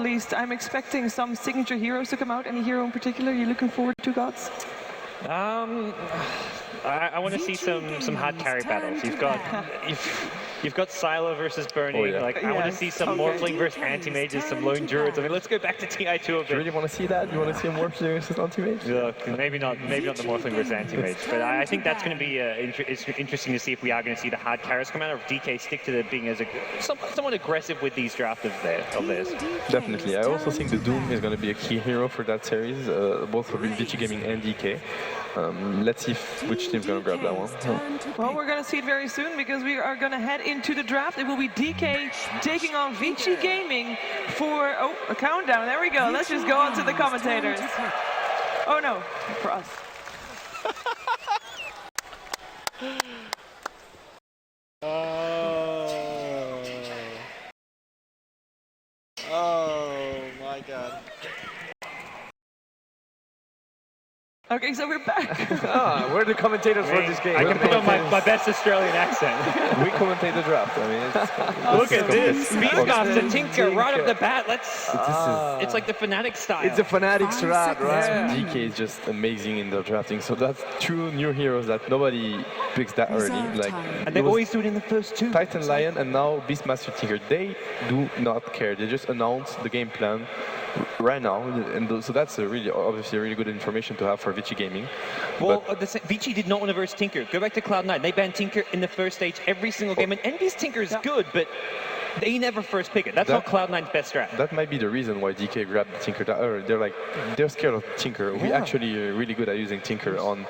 least, I'm expecting some signature heroes to come out. Any hero in particular you're looking forward to, Gods? I want to see some hard carry battles. You've got Sylar versus Burning. Oh, yeah. Like I want to see some Morphling versus Anti-Mages, some Lone Druids. I mean, let's go back to TI2 a bit. You really want to see that? You want to see a Morphling versus Anti-Mage? Look, maybe not the Morphling versus Anti-Mage, but I think that's going to be it's interesting to see if we are going to see the hard carries come out, or if DK stick to being as somewhat aggressive with these drafts of theirs. Definitely. I also think the Doom is going to be a key hero for that series, both for Vici Gaming and DK. Let's see which team's going to grab that one. Well, we're going to see it very soon because we are going to head into the draft. It will be DK taking on Vici Gaming for a countdown. There we go. Let's just go on to the commentators. Oh no, for us. Oh my God. Okay, so we're back. We're the commentators for this game. I can put on my best Australian accent. We commentate the draft. I mean, look at this. Beastmaster Tinker right off the bat. It's like the Fnatic style. It's a Fnatic strat, right? Yeah. DK is just amazing in the drafting. So that's two new heroes that nobody picks that early. Like, and they always do it in the first two. Titan Lion and now Beastmaster Tinker. They do not care. They just announce the game plan right now, and so that's obviously really good information to have for Vici Gaming. Well, Vici did not want to verse Tinker. Go back to Cloud9. They banned Tinker in the first stage every single game, and Envy's Tinker is good, but they never first pick it. That's not Cloud9's best strat. That might be the reason why DK grabbed Tinker. They're scared of Tinker. We actually are really good at using Tinker on.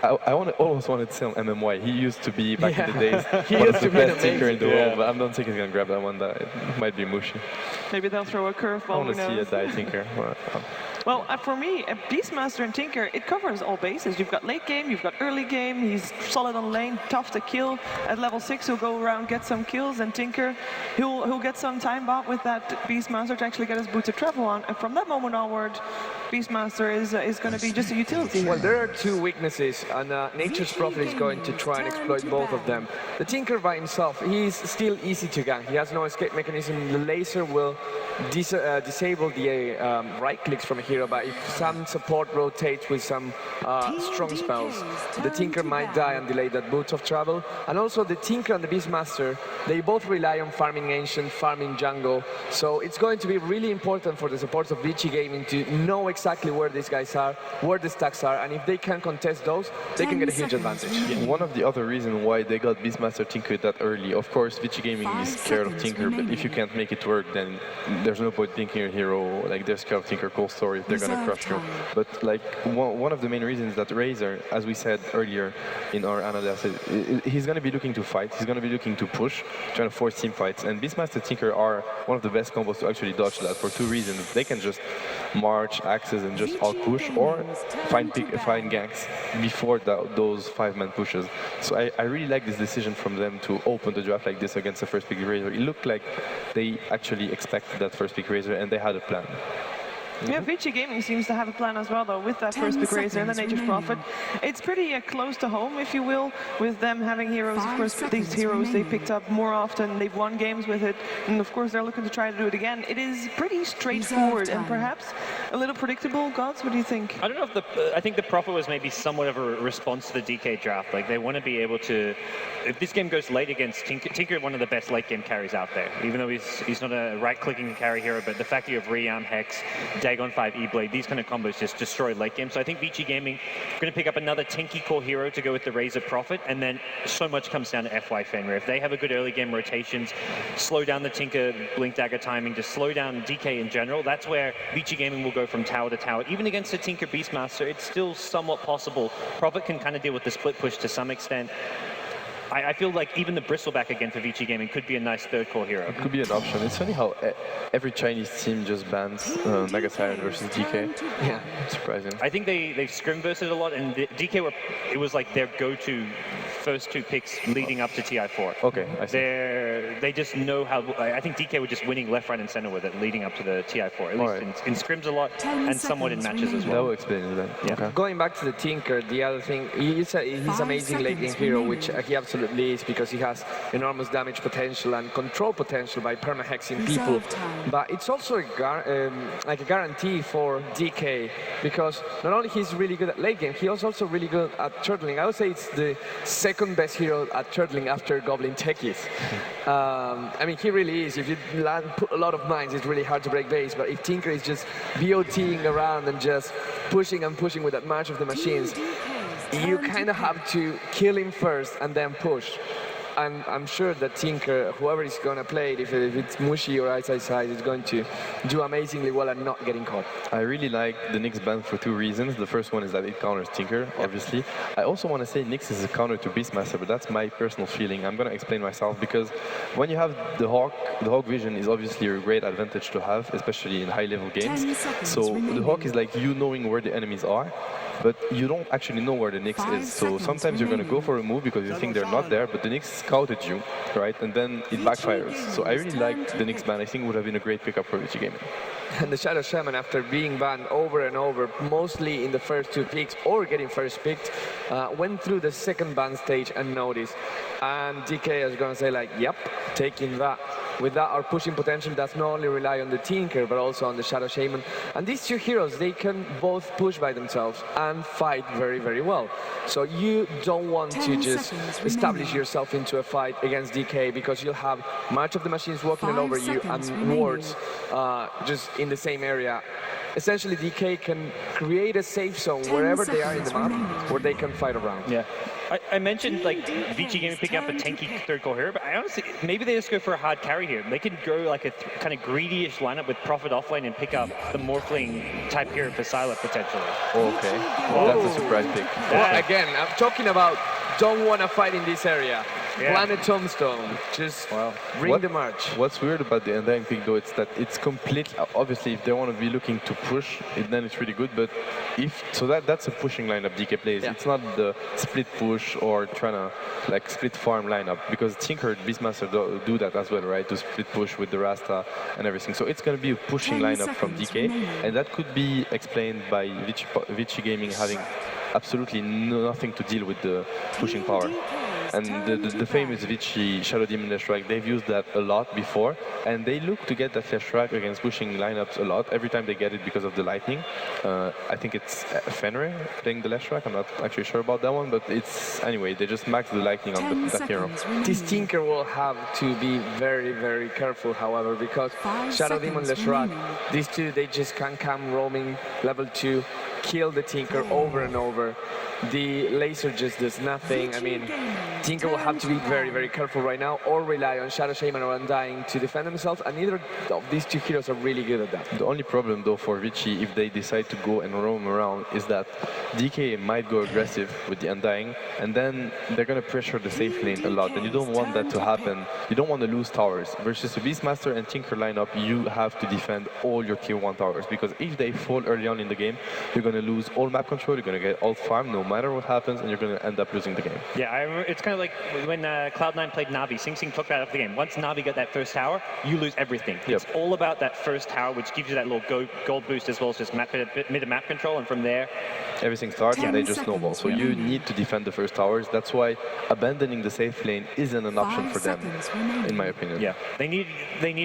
I always wanted to say on MMY. He used to be back in the days. He used to be the best Tinker in the world, but I don't think he's gonna grab that one. That it might be mushy. Maybe they'll throw a curveball. I want to see a die Tinker. Well, for me, Beastmaster and Tinker, it covers all bases. You've got late game, you've got early game. He's solid on lane, tough to kill. At level 6, he'll go around, get some kills, and Tinker, he'll get some time bot with that Beastmaster to actually get his boots of travel on. And from that moment onward, Beastmaster is going to be just a utility. Well, there are two weaknesses, and Nature's Prophet is going to try and exploit both of them. The Tinker by himself, he's still easy to gank. He has no escape mechanism. The laser will disable the right clicks from a hero, but if some support rotates with some strong spells, the Tinker might die and delay that boots of travel. And also the Tinker and the Beastmaster, they both rely on farming Ancient, farming jungle, so it's going to be really important for the supports of Vici Gaming to know exactly where these guys are, where the stacks are, and if they can contest those, they can get a huge advantage. Yeah. One of the other reasons why they got Beastmaster Tinker that early, of course, Vici Gaming is scared of Tinker, but if you can't make it work, then there's no point picking your hero. Like, they're scared of Tinker, cool story, they're gonna crush you. But like, one of the main reasons that Razor, as we said earlier in our analysis, he's gonna be looking to fight, he's gonna be looking to push, trying to force team fights, and Beastmaster Tinker are one of the best combos to actually dodge that for two reasons. They can just march, axes, and just all push, or find ganks before those 5-man pushes. So I really like this decision from them to open the draft like this against the first pick Razor. It looked like they actually expected that first pick Razor and they had a plan. Yeah, Vici Gaming seems to have a plan as well, though, with that first pick Razor and the Nature's Prophet. It's pretty close to home, if you will, with them having heroes. Of course, these heroes they picked up more often, they've won games with it, and of course they're looking to try to do it again. It is pretty straightforward and perhaps a little predictable. Gods, what do you think? I don't know if I think the Prophet was maybe somewhat of a response to the DK draft. Like, they want to be able to, if this game goes late against Tinker, one of the best late game carries out there, even though he's not a right-clicking carry hero, but the fact that you have Rearm, Hex, Dagon 5 E-Blade, these kind of combos just destroy late game. So I think Vici Gaming are going to pick up another Tinky core hero to go with the Razor Prophet, and then so much comes down to FY Fenrir. If they have a good early game rotations, slow down the Tinker Blink Dagger timing, just slow down DK in general, that's where Vici Gaming will go from tower to tower. Even against the Tinker Beastmaster, it's still somewhat possible. Prophet can kind of deal with the split push to some extent. I feel like even the Bristleback again for Vici Gaming could be a nice third core hero. It could be an option. It's funny how every Chinese team just bans Mega Siren versus DK. Yeah, surprising. I think they've scrim versed it a lot, and DK it was like their go-to first two picks leading up to TI4. Okay, I see. They just know how. I think DK were just winning left, right, and center with it, leading up to the TI4. At least in scrims a lot, and somewhat in matches as That well. will explain it then. Yeah. Okay. Going back to the Tinker, the other thing, he's amazing late game hero, which he absolutely is because he has enormous damage potential and control potential by perma-hexing people. But it's also like a guarantee for DK because not only he's really good at late game, he was also really good at turtling. I would say it's the second best hero at turtling after Goblin Techies. I mean, he really is. If you put a lot of mines, it's really hard to break base. But if Tinker is just BOTing around and just pushing and pushing with that march of the machines, you kind of have to kill him first and then push. And I'm sure that Tinker, whoever is going to play it, if it's Mushi or Ice, is going to do amazingly well and not getting caught. I really like the Nyx ban for two reasons. The first one is that it counters Tinker, obviously. I also want to say Nyx is a counter to Beastmaster, but that's my personal feeling. I'm going to explain myself because when you have the Hawk vision is obviously a great advantage to have, especially in high-level games. So the Hawk is like you knowing where the enemies are, but you don't actually know where the Nyx is. So sometimes you're going to go for a move because you think they're not there, but the Nyx scouted you, right? And then it backfires. So I really liked the Nyx ban. I think it would have been a great pickup for Vici Gaming. And the Shadow Shaman, after being banned over and over, mostly in the first two picks or getting first picked, went through the second ban stage and noticed. And DK is going to say like, yep, taking that. With that, our pushing potential does not only rely on the Tinker, but also on the Shadow Shaman. And these two heroes, they can both push by themselves and fight very, very well. So you don't want to just establish yourself into a fight against DK because you'll have much of the machines walking all over you and wards just in the same area. Essentially, DK can create a safe zone wherever they are in the map where they can fight around. Yeah. I mentioned like Vici Gaming picking up a tanky third core hero, but I honestly, maybe they just go for a hard carry here. They could go like a kind of greedy-ish lineup with Prophet offlane and pick up the Morphling type hero for Sylar potentially. Okay, that's a surprise pick. Well, again, I'm talking about don't want to fight in this area. Yeah. Planet Tombstone, just bring the march. What's weird about the Undying pick though, it's that it's complete. Obviously, if they want to be looking to push, then it's really good. But that's a pushing lineup DK plays. Yeah. It's not the split push or trying to like split farm lineup because Tinker Beastmaster do that as well, right? To split push with the Rasta and everything. So it's going to be a pushing lineup from DK, and that could be explained by Vici Gaming having absolutely nothing to deal with the pushing power. And the famous Vici Shadow Demon Leshrac, they've used that a lot before, and they look to get that Leshrac against pushing lineups a lot. Every time they get it because of the lightning. I think it's Fenrir playing the Leshrac. I'm not actually sure about that one, but it's anyway. They just max the lightning on that hero. This Tinker will have to be very, very careful, however, because Shadow Demon Leshrac, these two, they just can come roaming level 2, kill the Tinker over and over. The laser just does nothing. I mean, Tinker will have to be very, very careful right now or rely on Shadow Shaman or Undying to defend themselves, and neither of these two heroes are really good at that. The only problem though for Vici, if they decide to go and roam around, is that DK might go aggressive with the Undying, and then they're going to pressure the safe lane a lot, and you don't want that to happen. You don't want to lose towers. Versus a Beastmaster and Tinker lineup, you have to defend all your tier 1 towers, because if they fall early on in the game, you're going to lose all map control, you're going to get all farm, no matter what happens, and you're going to end up losing the game. Yeah, I remember, it's kind of like when Cloud9 played Navi. Sing Sing took that out of the game. Once Navi got that first tower, you lose everything. Yep. It's all about that first tower, which gives you that little gold boost as well as just mid-map control, and from there, everything starts and they just snowball. So you need to defend the first towers. That's why abandoning the safe lane isn't an option for them, in my opinion. yeah, they need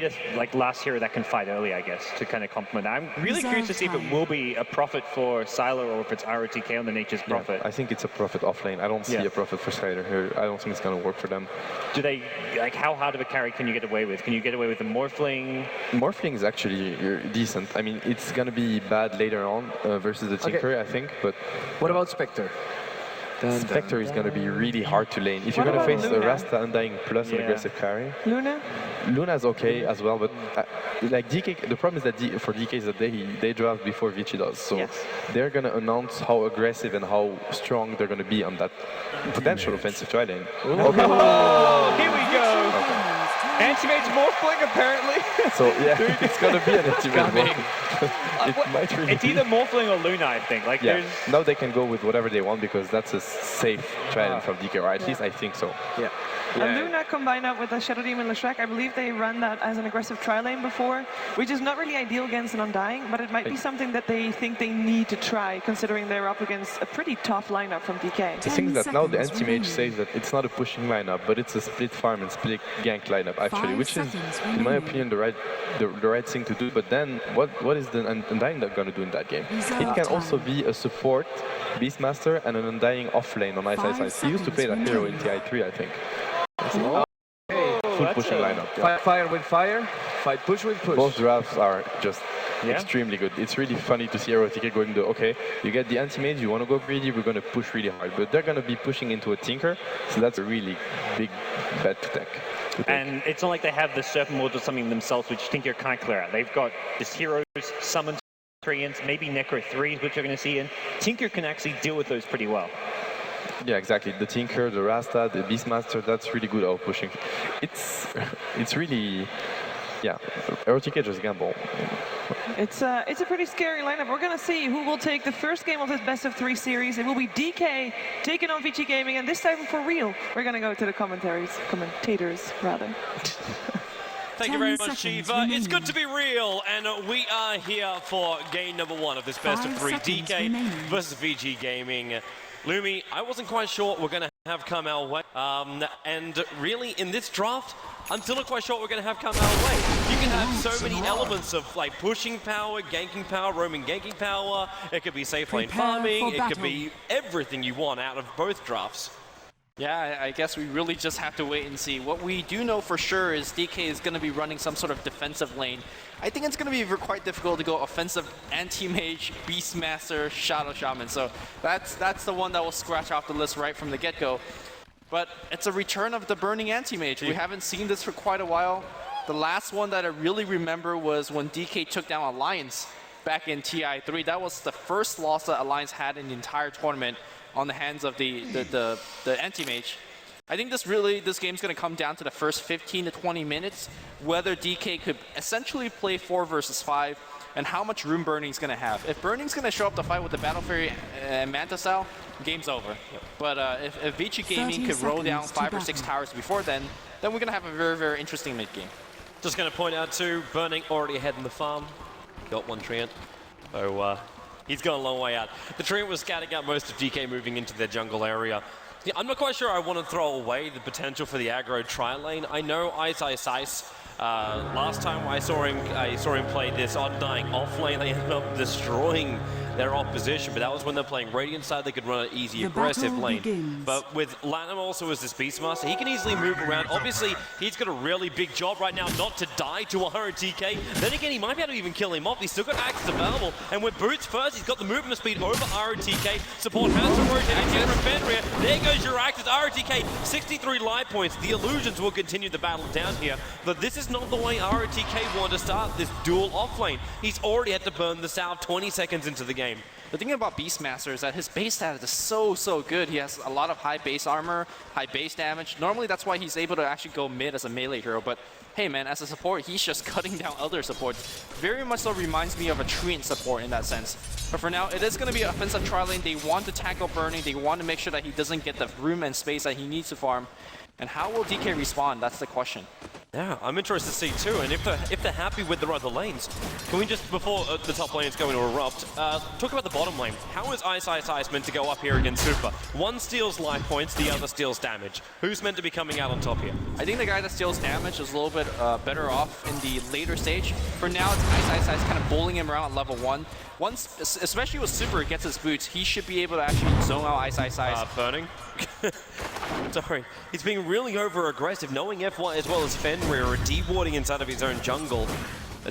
a like last hero that can fight early, I guess, to kind of complement. I'm really curious to see if it will be a Prophet for Sylar or if it's ROTK on the Nature's Prophet. I think it's a Prophet offlane. I don't see a Prophet for Sylar here. I don't think it's going to work for them. Do they, like, how hard of a carry can you get away with? Can you get away with the Morphling? Morphling is actually decent. I mean, it's going to be bad later on versus the Tinker, I think. But what about Spectre? Spectre is going to be really hard to lane. If you're going to face a Rasta Undying plus an aggressive carry. Luna's okay as well, but like DK, the problem is that for DK is that they draft before Vici does. So they're going to announce how aggressive and how strong they're going to be on that potential offensive tri lane. Okay. Oh, here we go. Okay. Anti-Mage morphling, apparently. So yeah, it's gonna be an anti-mage. It might really It's be. either morphling or Luna, I think. Like, Yeah, there's... now they can go with whatever they want because that's a safe trident from DK, or at least I think so. Yeah. And Luna combined up with the Shadow Demon Leshrac, I believe they ran that as an aggressive tri-lane before, which is not really ideal against an Undying, but it might be something that they think they need to try, considering they're up against a pretty tough lineup from DK. The thing is that now the anti-mage says that it's not a pushing lineup, but it's a split farm and split gank lineup actually, which is, in my opinion, the right thing to do. But then, what is the Undying going to do in that game? It can also be a support Beastmaster and an Undying off lane on Ice. He used to play that hero in TI3, I think. Full pushing lineup. Yeah. Fight fire with fire, fight push with push. Both drafts are just extremely good. It's really funny to see ROTK going to, okay, you get the anti-mage, you want to go greedy, we're going to push really hard. But they're going to be pushing into a Tinker, so that's a really big bet to take. And it's not like they have the Serpent Wards or something themselves, which Tinker can't clear out. They've got this heroes, summons, Treants, maybe Necro 3s, which you're going to see, and Tinker can actually deal with those pretty well. Yeah, exactly. The Tinker, the Rasta, the Beastmaster, that's really good out pushing. It's really, yeah, ROTK just gamble. It's a pretty scary lineup. We're going to see who will take the first game of this best-of-3 series. It will be DK taking on Vici Gaming, and this time for real. We're going to go to the commentators, rather. Thank you very much, Shiva. It's good to be real, and we are here for game number 1 of this best-of-3 DK versus Vici Gaming. Lumi, I wasn't quite sure what we're going to have come our way. And really, in this draft, I'm still not quite sure what we're going to have come our way. You can have so many elements of like pushing power, ganking power, roaming ganking power. It could be safe lane farming. It could be everything you want out of both drafts. Yeah, I guess we really just have to wait and see. What we do know for sure is DK is going to be running some sort of defensive lane. I think it's going to be quite difficult to go offensive anti-mage, Beastmaster, Shadow Shaman. So that's the one that will scratch off the list right from the get-go. But it's a return of the Burning Anti-Mage. We haven't seen this for quite a while. The last one that I really remember was when DK took down Alliance back in TI3. That was the first loss that Alliance had in the entire tournament on the hands of the anti-mage. I think this game's going to come down to the first 15 to 20 minutes, whether DK could essentially play 4 versus 5, and how much room Burning's going to have. If Burning's going to show up to fight with the Battle Fury and Manta style, game's over. Yep. But if Vici Gaming could roll down 5 or 6 towers before then we're going to have a very, very interesting mid-game. Just going to point out too, Burning already ahead in the farm. Got one Treant. So he's gone a long way out. The Treant was scouting out most of DK moving into their jungle area. Yeah, I'm not quite sure I want to throw away the potential for the aggro tri-lane. I know Ice. Last time I saw him play this Undying off lane, they ended up destroying their opposition, but that was when they're playing Radiant side, they could run an easy aggressive lane. Begins. But with Lanham also as this Beastmaster, he can easily move around. Obviously, he's got a really big job right now not to die to ROTK. Then again, he might be able to even kill him off. He's still got access available, and with Boots first, he's got the movement speed over ROTK. Support has to rotate in from Fenrir. There goes your access. ROTK, 63 life points. The Illusions will continue the battle down here, but this is not the way ROTK want to start this duel off lane. He's already had to burn this out 20 seconds into the game. The thing about Beastmaster is that his base stat is so good. He has a lot of high base armor, high base damage. Normally that's why he's able to actually go mid as a melee hero, but hey man, as a support, he's just cutting down other supports. Very much so reminds me of a Treant support in that sense. But for now, it is going to be an offensive tri-lane. They want to tackle Burning. They want to make sure that he doesn't get the room and space that he needs to farm. And how will DK respond? That's the question. Yeah, I'm interested to see too, and if they're happy with their other lanes, can we just, before the top lanes go into erupt, talk about the bottom lane. How is Ice meant to go up here against Super? One steals life points, the other steals damage. Who's meant to be coming out on top here? I think the guy that steals damage is a little bit better off in the later stage. For now, it's Ice kind of bowling him around at level 1. Once, especially with Super gets his boots, he should be able to actually zone out Ice. Burning. Sorry. He's being really over-aggressive, knowing F1 as well as Fenrir are dewarding inside of his own jungle.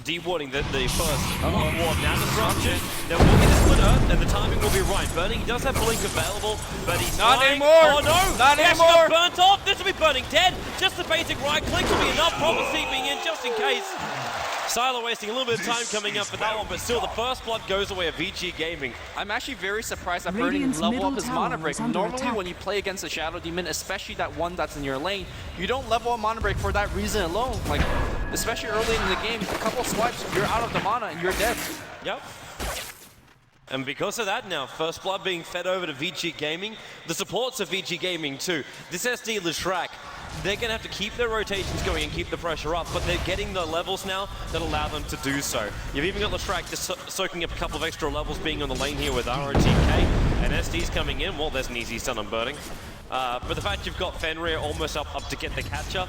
Dewarding the first ward. Now disruption. There will be the split earth, and the timing will be right. Burning, he does have Blink available, but he's not flying. anymore! Oh no! Not he anymore! got burnt off! This will be Burning dead! Just the basic right click will be enough. Proper seeping in just in case. Sylar wasting a little bit of time coming up for that one, but still the first blood goes away of Vici Gaming. I'm actually very surprised that Burning level up his mana break. Normally when you play against a Shadow Demon, especially that one that's in your lane, you don't level up mana break for that reason alone. Like, especially early in the game, a couple of swipes, you're out of the mana and you're dead. Yep. And because of that now, first blood being fed over to Vici Gaming. The supports of Vici Gaming too. This SD Leshrac, they're going to have to keep their rotations going and keep the pressure up, but they're getting the levels now that allow them to do so. You've even got Leshrac just soaking up a couple of extra levels being on the lane here with ROTK, and SD's coming in. Well, there's an easy stun on Burning. But the fact you've got Fenrir almost up to get the catcher,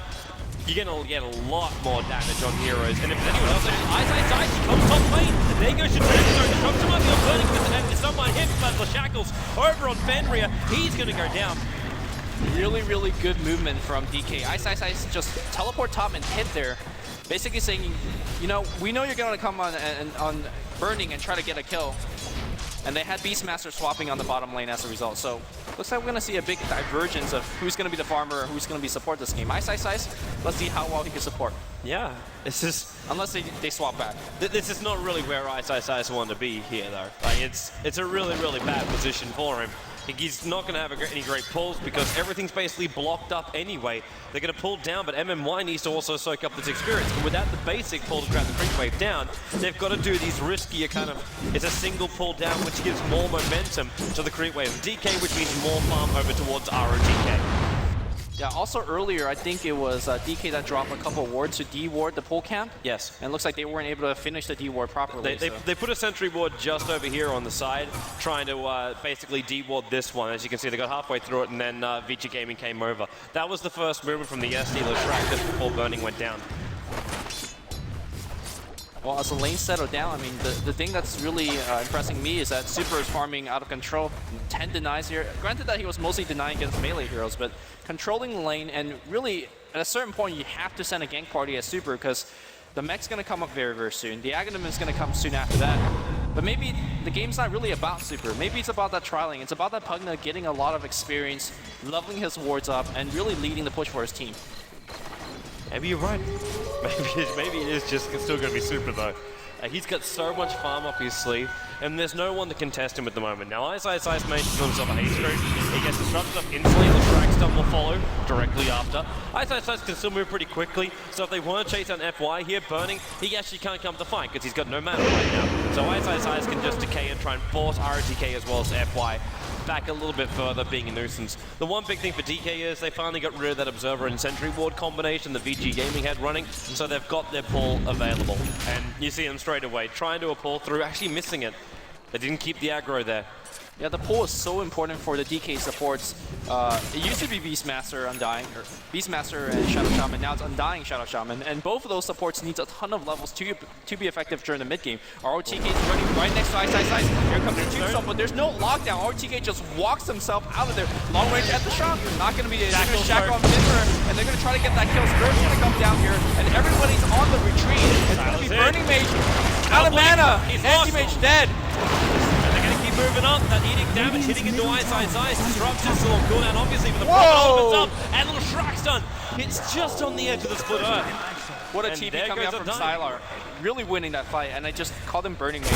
you're going to get a lot more damage on heroes. And if there's anyone else, Ice, he comes top lane. And there goes Shatterstar. The drops him up on Burning because someone hit, but the Shackles over on Fenrir. He's going to go down. Really good movement from DK. Ice just teleport top and hit there. Basically saying, you know, we know you're going to come on Burning and try to get a kill. And they had Beastmaster swapping on the bottom lane as a result. So looks like we're going to see a big divergence of who's going to be the farmer or who's going to be support this game. Ice, let's see how well he can support. Yeah, it's just... Unless they swap back. This is not really where Ice wanted to be here, though. Like, it's a really bad position for him. He's not going to have any great pulls because everything's basically blocked up anyway. They're going to pull down, but MMY needs to also soak up this experience. And without the basic pull to grab the creep wave down, they've got to do these riskier kind of... It's a single pull down, which gives more momentum to the creep wave. DK, which means more farm over towards ROTK. Yeah, also earlier, I think it was DK that dropped a couple wards to de-ward the pull camp. Yes. And it looks like they weren't able to finish the de-ward properly. They put a sentry ward just over here on the side, trying to basically de-ward this one. As you can see, they got halfway through it, and then Vici Gaming came over. That was the first movement from the SD Leshrac just before Burning went down. Well, as the lane settled down, I mean, the thing that's really impressing me is that Super is farming out of control. 10 denies here. Granted that he was mostly denying against melee heroes, but controlling the lane, and really, at a certain point, you have to send a gank party as Super because the mech's going to come up very soon. The Aghanim is going to come soon after that. But maybe the game's not really about Super. Maybe it's about that trialing. It's about that Pugna getting a lot of experience, leveling his wards up, and really leading the push for his team. Maybe you're right. Maybe it is just still going to be Super, though. He's got so much farm up his sleeve, and there's no one to contest him at the moment. Now, Ice manages himself a haste stroke. He gets disrupted up instantly. The drag stun will follow directly after. Ice can still move pretty quickly, so if they want to chase down FY here, Burning, he actually can't come to fight because he's got no mana right now. So Ice can just decay and try and force ROTK as well as FY back a little bit further, being a nuisance. The one big thing for DK is they finally got rid of that Observer and Sentry Ward combination that Vici Gaming had running, so they've got their pull available. And you see them straight away trying to pull through, actually missing it. They didn't keep the aggro there. Yeah, the pull is so important for the DK supports. It used to be Beastmaster Undying, or Beastmaster and Shadow Shaman. Now it's Undying Shadow Shaman, and both of those supports needs a ton of levels to be effective during the mid game. ROTK is running right next to Ice. Here comes the tombstone, but there's no lockdown. ROTK just walks himself out of there. Long range at the shop. Not going to be a shackle on Minmer, and they're going to try to get that kill. Spirit's going to come down here, and everybody's on the retreat. It's going to be Burning Mage out of mana. Anti-Mage dead. Moving up, that eating damage, hitting into Ice. Disruption still on cooldown, obviously, but the problem opens up, and little Shrek stun. It's just on the edge of the split earth. What a TP coming up from Sylar. Really winning that fight, and I just called him Burning Mage.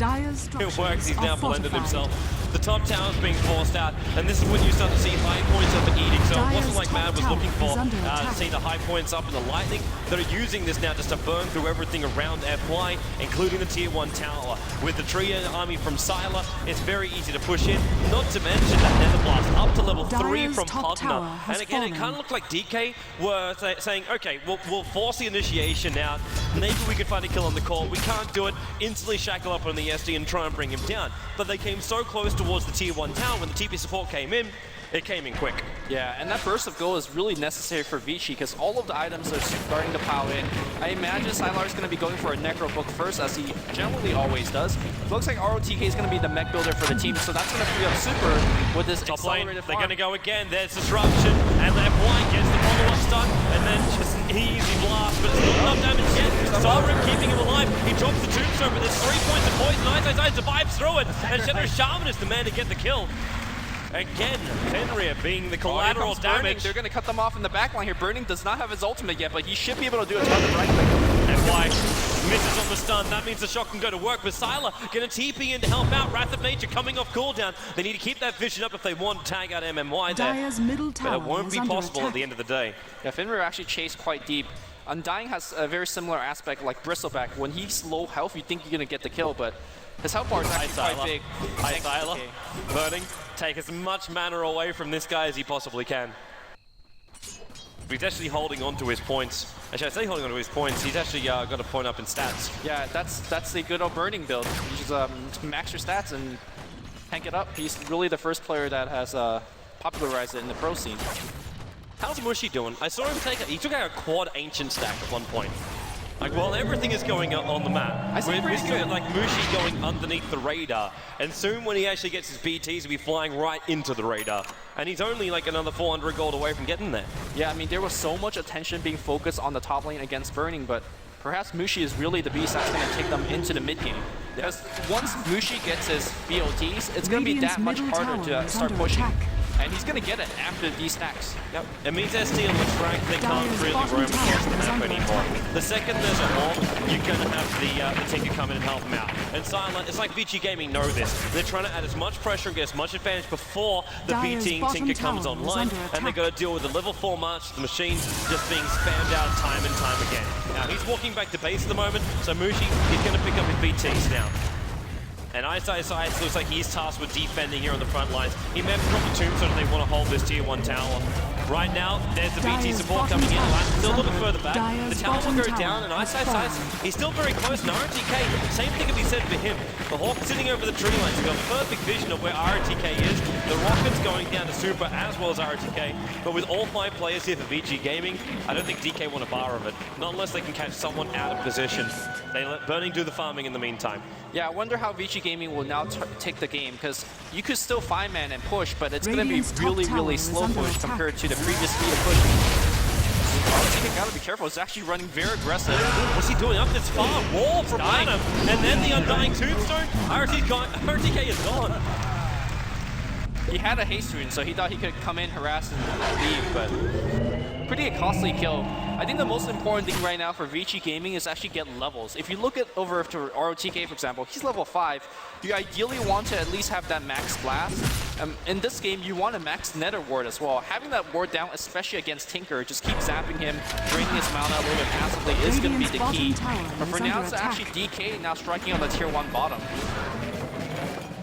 It works, he's now blended himself. The top tower's being forced out, and this is when you start to see high points up and eating. So it wasn't like Mad was looking for to see the high points up in the lightning. They're using this now just to burn through everything around FY, including the tier 1 tower. With the Tria army from Sylar, it's very easy to push in. Not to mention that Nether Blast up to level 3 from Pugna. And again, it kind of looked like DK were saying, okay, we'll force the initiation out. Maybe we could find a kill on the core. We can't do it. Instantly shackle up on the SD and try and bring him down. But they came so close towards the tier 1 tower when the TP support came in. It came in quick. Yeah, and that burst of gold is really necessary for Vici because all of the items are starting to pile in. I imagine Sylar is going to be going for a Necro Book first, as he generally always does. It looks like ROTK is going to be the mech builder for the team, so that's going to free up Super with this top lane. accelerated farm. They're going to go again. There's disruption, and FY gets the follow-up stun, and then just an easy blast, but it's not enough damage yet. Sovereign keeping him alive. He drops the tombstone, but there's 3 points of poison. Ice survives through it, and Shadow Shaman is the man to get the kill. Again, Fenrir being the Here collateral comes Burning. damage. They're going to cut them off in the back line here. Burning does not have his ultimate yet, but he should be able to do a ton of right click. FY misses on the stun. That means the shot can go to work. But Sylar going to TP in to help out. Wrath of Nature coming off cooldown. They need to keep that vision up if they want to tag out MMY there. Dire's middle But tower it won't is be under possible attack. at the end of the day. Yeah, Fenrir actually chased quite deep. Undying has a very similar aspect like Bristleback. When he's low health, you think you're going to get the kill, but his health bar is actually quite big. Hi, Thanks to Sylar. DK. Burning. Take as much mana away from this guy as he possibly can. He's actually holding on to his points. Actually, I say holding on to his points. He's actually got a point up in stats. Yeah, that's the good old Burning build. You just max your stats and tank it up. He's really the first player that has popularized it in the pro scene. How's Mushi doing? I saw him he took out a quad ancient stack at one point. Like, while everything is going on the map, we're seeing like Mushi going underneath the radar, and soon when he actually gets his BTs, he'll be flying right into the radar. And he's only like another 400 gold away from getting there. Yeah, I mean, there was so much attention being focused on the top lane against Burning, but perhaps Mushi is really the beast that's going to take them into the mid game. Because once Mushi gets his BOTs, it's going to be that much harder to start pushing. And he's going to get it after these stacks. Yep. It means ST on the track, they can't really roam across the map anymore. The second there's a Hawk, you're going to have the Tinker come in and help him out. And Silent, it's like Vici Gaming know this. They're trying to add as much pressure and get as much advantage before the BT Tinker comes online. And they've got to deal with the level 4 march, the machines just being spammed out time and time again. Now, he's walking back to base at the moment, so Mushi is going to pick up his BTs now. And Ice looks like he's tasked with defending here on the front lines. He may have dropped the tombstone if they want to hold this tier 1 tower. Right now, there's the BT support coming in. Lance still a little bit further back. The tower will go down, and Ice, he's still very close. And RTK, same thing can be said for him. The Hawk sitting over the tree lines. He's got perfect vision of where RTK is. The Rocket's going down to Super as well as RTK. But with all 5 players here for VG Gaming, I don't think DK want a bar of it. Not unless they can catch someone out of position. They let Burning do the farming in the meantime. Yeah, I wonder how Vici Gaming will now take the game, because you could still 5-man and push, but it's going to be really slow push compared to the previous speed of pushing. RTK gotta be careful, he's actually running very aggressive. What's he doing up this far? Wall from Adam, and then the Undying Tombstone. RTK is gone. He had a haste rune, so he thought he could come in, harass, and leave, but pretty costly kill. I think the most important thing right now for Vici Gaming is actually get levels. If you look at over to ROTK, for example, he's level 5. You ideally want to at least have that max blast. In this game, you want a max nether ward as well. Having that ward down, especially against Tinker, just keep zapping him, draining his mana a little bit passively is going to be the key. But for now, it's actually DK now striking on the tier 1 bottom.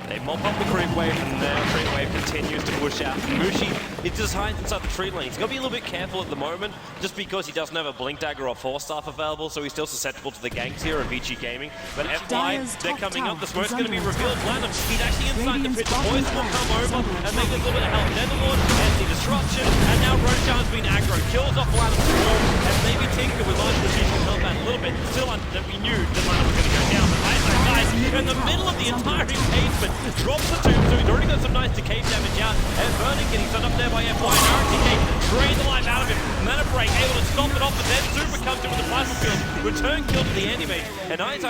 They mop up the creep wave, and the creep wave continues to push out. Mushi, he just hides inside the tree lane. He's got to be a little bit careful at the moment, just because he doesn't have a Blink Dagger or Force Staff available, so he's still susceptible to the ganks here of Vici Gaming. But FY, they're coming up. The smoke's going to be revealed. Lanham, he's actually inside the pit. The boys will come over and make a little bit of help. Netherlord, anti-disruption, and now Roshan's been aggro. Kills off Lanham's wall, and maybe Tinker with Large Machine can help out a little bit. Still, we knew that Lanham was going to go down, but Ice in the middle of the entire engagement. Drops the tombstone, he's already got some nice decay damage out, and Burning getting set up there by FY, and RTK drain the life out of him. Mana Break able to stop it off, but then Super comes in with the plasma field. Return kill to the enemy, and Ice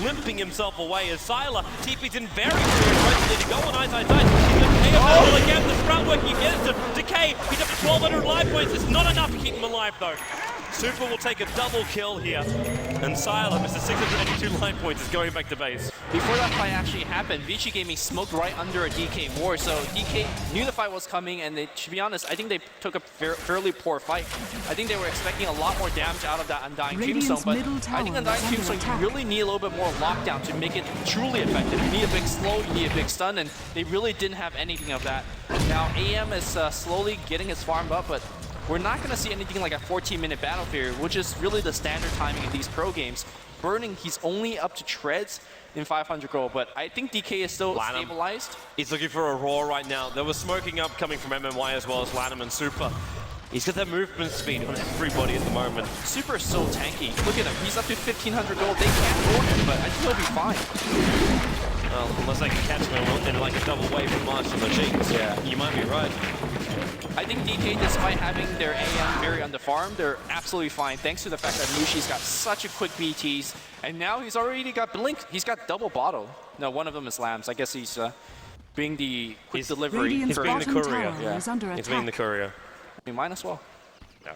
limping himself away as Sylar TP's in very aggressively to go on Ice. He's going to pay a battle again, the sprout working against him. Decay, he's up to 1200 life points, it's not enough to keep him alive though. Super will take a double kill here, and Sylar, Mr. 682 life points, is going back to base. Before that fight actually happened, Vici Gaming smoked right under a DK ward, so DK knew the fight was coming, and they, to be honest, I think they took a fairly poor fight. I think they were expecting a lot more damage out of that Undying Tombstone, but I think Undying Tombstone, you really need a little bit more lockdown to make it truly effective. You need a big slow, you need a big stun, and they really didn't have anything of that. Now AM is slowly getting his farm up, but we're not going to see anything like a 14-minute battlefield, which is really the standard timing in these pro games. Burning, he's only up to treads in 500 gold, but I think DK is still stabilized. He's looking for a roar right now. There was smoking up coming from MMY as well as Lanham and Super. He's got that movement speed on everybody at the moment. Super is so tanky. Look at him, he's up to 1500 gold. They can't roar him, but I think he'll be fine. Well, unless they can catch him in like a double wave from March and Machines. Yeah. You might be right. I think DK, despite having their AM very underfarmed, they're absolutely fine thanks to the fact that Mushi's got such a quick BTs, and now he's already got Blink. He's got double bottle. No, one of them is Lambs. I guess he's being the quick delivery. He's being the courier. Yeah. He's being the courier. I mean, might as well. Yeah.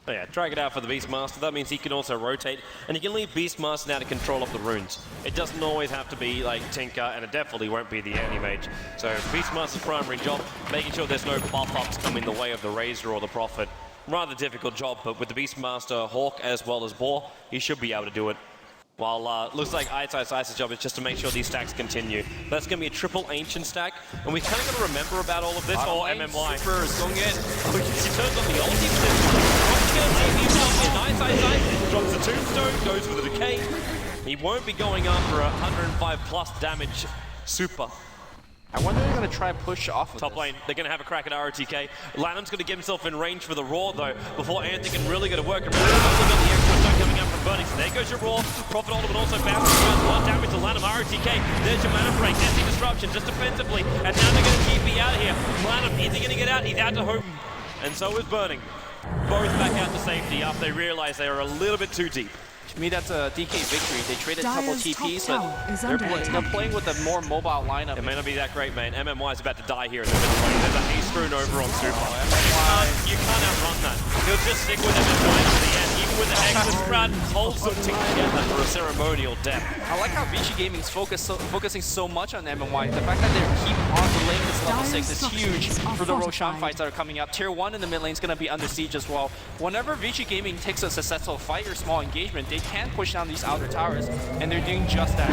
Oh yeah, drag it out for the Beastmaster. That means he can also rotate, and he can leave Beastmaster now to control up the runes. It doesn't always have to be like Tinker, and it definitely won't be the anti-mage. So Beastmaster's primary job, making sure there's no buff-ups come in the way of the Razor or the Prophet. Rather difficult job, but with the Beastmaster, Hawk, as well as Boar, he should be able to do it. While looks like Ice's job is just to make sure these stacks continue. That's going to be a triple Ancient stack, and we've kind of got to remember about all of this. Oh, MMY. Super going in. He turns on the ulti for this one. Ice. Drops the tombstone, goes for the decay. He won't be going after a 105 plus damage super. I wonder if they're going to try and push off of Top lane, they're going to have a crack at ROTK. Lanham's going to get himself in range for the Roar, though, before Anthony can really get to work. Remember, he's also got the extra stun coming out from Burning, so there goes your Roar. Prophet Ultimate also bounces around a lot of damage to Lanham. ROTK, there's your mana break. There's the disruption, just defensively. And now they're going to keep me out here. Lanham, is he going to get out? He's out to home. And so is Burning. Both back out to safety after they realize they are a little bit too deep. To me, that's a DK victory. They traded a couple TPs, but they're playing with a more mobile lineup. It may not be that great, man. MMY is about to die here in the middle lane. There's a haste rune over on Super. You can't outrun that. He'll just stick with MMY to the end. Even with the Exodus crowd, holds them together for a ceremonial death. I like how Vici Gaming's focusing so much on MMY. The fact that they keep on the lane this level 6 is huge for the Roshan fights that are coming up. Tier 1 in the mid lane is going to be under siege as well. Whenever Vici Gaming takes a successful fight or small engagement, they can push down these outer towers, and they're doing just that.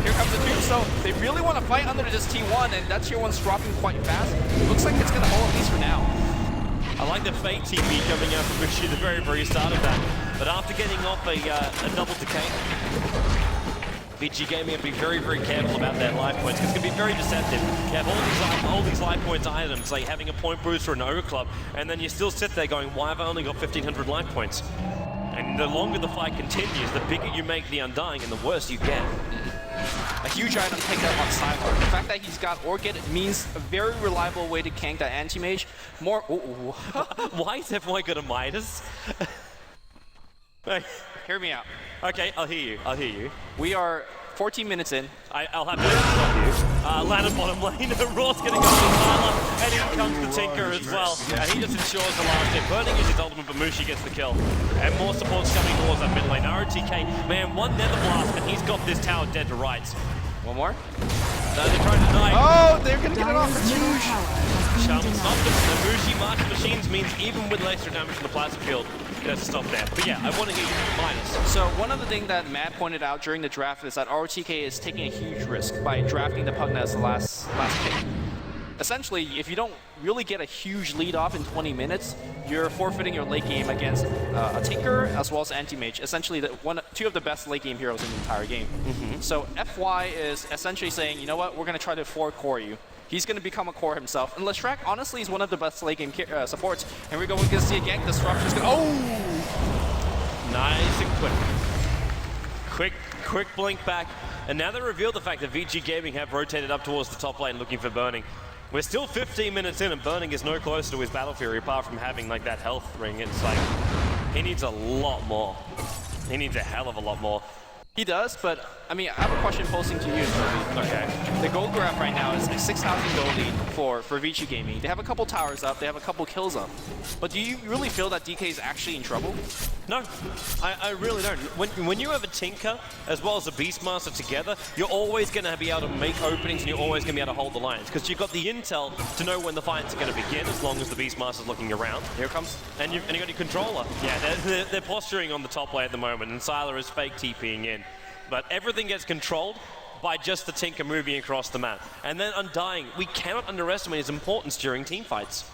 Here comes the tombstone. They really want to fight under this T1, and that Tier 1's dropping quite fast. Looks like it's going to hold at least for now. I like the fake TP coming out from Vici at the very, very start of that. But after getting off a double decay, Vici Gaming have to be very, very careful about their life points, because it can be very deceptive. You have all these life points items, like having a point boost for an Ogre Club, and then you still sit there going, why have I only got 1,500 life points? And the longer the fight continues, the bigger you make the Undying and the worse you get. A huge item take out on Sylar. The fact that he's got Orchid means a very reliable way to gank that anti-mage. More... Why is everyone got a Midas? Hear me out. Okay, I'll hear you. We are 14 minutes in. I'll have to stop you. Lanham bottom lane, the Raw's going to go to Sylar, and here comes the Tinker as well. And he just ensures the last hit. Burning is his ultimate, but Mushi gets the kill. And more support's coming towards that mid lane. ROTK, man, one Nether Blast, and he's got this tower dead to rights. One more? No, they're trying to deny. Oh, they're going to get it off. That's huge. Shaman stopped him. The Mushi March Machines means even with lesser damage from the plasma field, it has to stop there. But yeah, I want to hear you minus. So one of the things that Matt pointed out during the draft is that ROTK is taking a huge risk by drafting the Pugna as the last pick. Essentially, if you don't really get a huge lead off in 20 minutes, you're forfeiting your late game against a Tinker as well as Anti-Mage. Essentially, two of the best late game heroes in the entire game. So FY is essentially saying, you know what, we're going to try to 4-core you. He's going to become a core himself. And Leshrac, honestly, is one of the best late game supports. And we're going to see a gank disruption. Oh! Nice and quick. Quick blink back. And now they reveal the fact that VG Gaming have rotated up towards the top lane looking for Burning. We're still 15 minutes in, and Burning is no closer to his Battle Fury apart from having like that health ring. It's like, he needs a lot more. He needs a hell of a lot more. He does, but I mean, I have a question posing to you, Toby. Okay. The gold graph right now is a 6,000 gold lead for Vici Gaming. They have a couple towers up, they have a couple kills up. But do you really feel that DK is actually in trouble? No, I really don't. When you have a Tinker as well as a Beastmaster together, you're always going to be able to make openings and you're always going to be able to hold the lines because you've got the intel to know when the fights are going to begin as long as the Beastmaster's looking around. Here it comes. And you got your controller. Yeah, they're posturing on the top lane at the moment and Sylar is fake TPing in. But everything gets controlled by just the Tinker moving across the map. And then Undying, we cannot underestimate his importance during team fights.